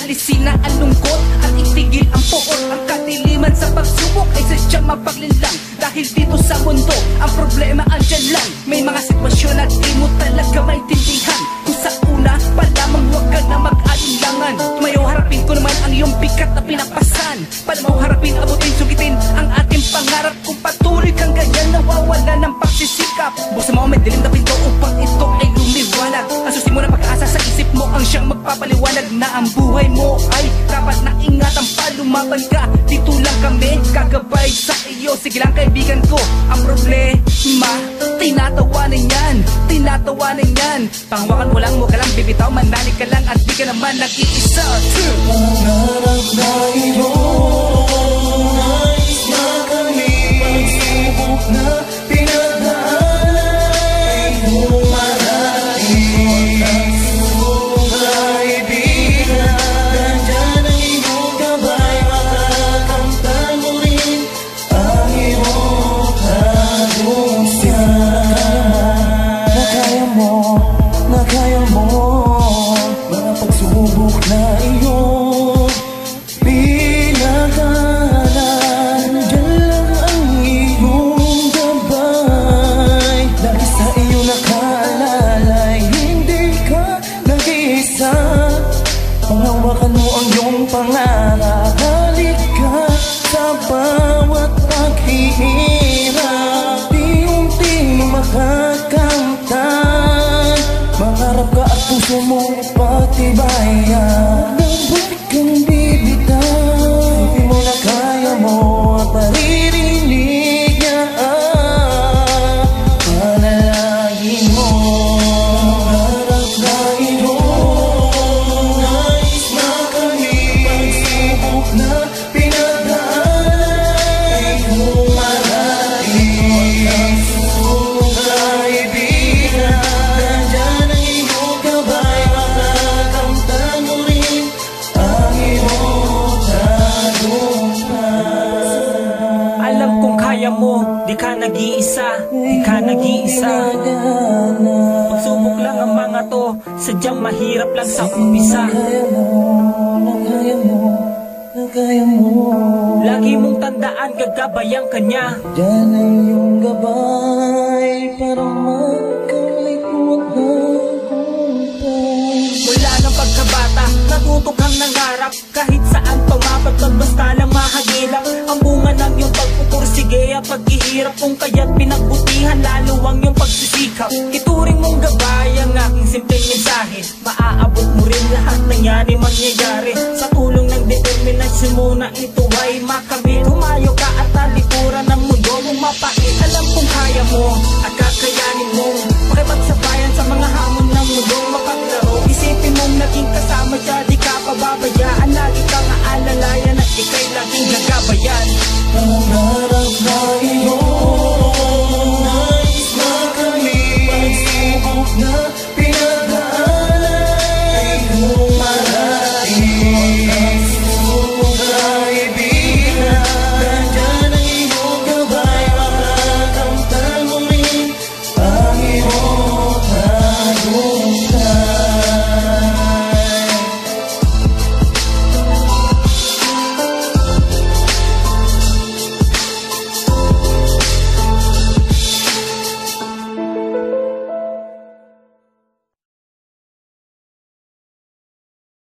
Alisin na ang lungkot at itigil ang puot. Ang kadiliman sa pagsubok ay sadyang mapaglinlang. Dahil dito sa mundo, ang problema andyan lang. May mga sitwasyon na di mo talaga maintindihan. Kung sa una pa lamang huwag ka na mag-alinlangan. Tumayo, harapin ko naman ang iyong bigat na pinapasan. Para mo harapin, abutin, sugitin ang ating pangarap. Kung patuloy kang ganyan, nawawala ng pagsisikap. Buksan mo may dilim na pinto upang ito ay lumiwanag. Ang susi mo na pag-asa sa isip mo ang siyang magpapaliwanag na ang buhay mo ay dapat na ingatan pa. Lumaban ka, dito lang kami gagabay sa iyo. Sige lang kaibigan ko, ang problema tinatawanan yan, tinatawanan yan. Pangwakan mo lang, mo ka lang bibitaw, manalig ka lang at di ka naman nag-iisa. Pangarap na iyo, nais na kami, pagsubok na pinagdaanan ay dumarating. Ang subok ay bilang, nandyan ang iyong gabay, makakamtan mo rin ang iyong tagumpay. Na kaya mo, na kaya mo, mga pagsubok na iyong pinagdaanan. Nandyan lang ang iyong gabay, dahil sa iyo nakaalalay, hindi ka nag-iisa. Panghawakan mo ang iyong pangarap, halik ka sa bawat paghihirap. Unti-unting makakamtan, mangarap ka at puso mo patibayan. Huwag kang bibitaw, hindi mo na kaya mo at maririnig niya ang panalangin mo. Pangarap na iyo, nais na kami, pagsubok na pinagdaanan ay dumarating. Ang subok ay bilang, nandyan ang iyong gabay, makakamtan mo rin ang iyong tagumpay. Alam kong kaya mo, di ka nag-iisa, di ka nag-iisa. Pagsubok lang ang mga to, sadyang mahirap lang sa umpisa. Kaya mo, kaya mo. Lagi mong tandaan, gagabayan ka niya. Diyan ang iyong gabay para makalikot na kumpay. Mula ng pagkabata, natuto kang nangarap. Kahit saan pumapagpag, basta lang mahagilap. Ang bunga ng iyong pagpupursige at paghihirap, kung kaya't pinagbutihan lalo ang iyong pagsisikap. Ituring mong gabay ang aking simpleng mensahe. Maaabot mo rin lahat ng yan ay mangyayari. Sa tulong ng determinasyon mo na ito ay makamit. Humayo ka at talikuran ng mundo mong mapait. Alam kong kaya mo at kakayanin mo makipagsabayan sa mga hamon ng mundo mapaglaro. Isipin mong naging kasama siya, di ka pababayaan. Lagi kang aalalayan at ika'y laging nagabayan.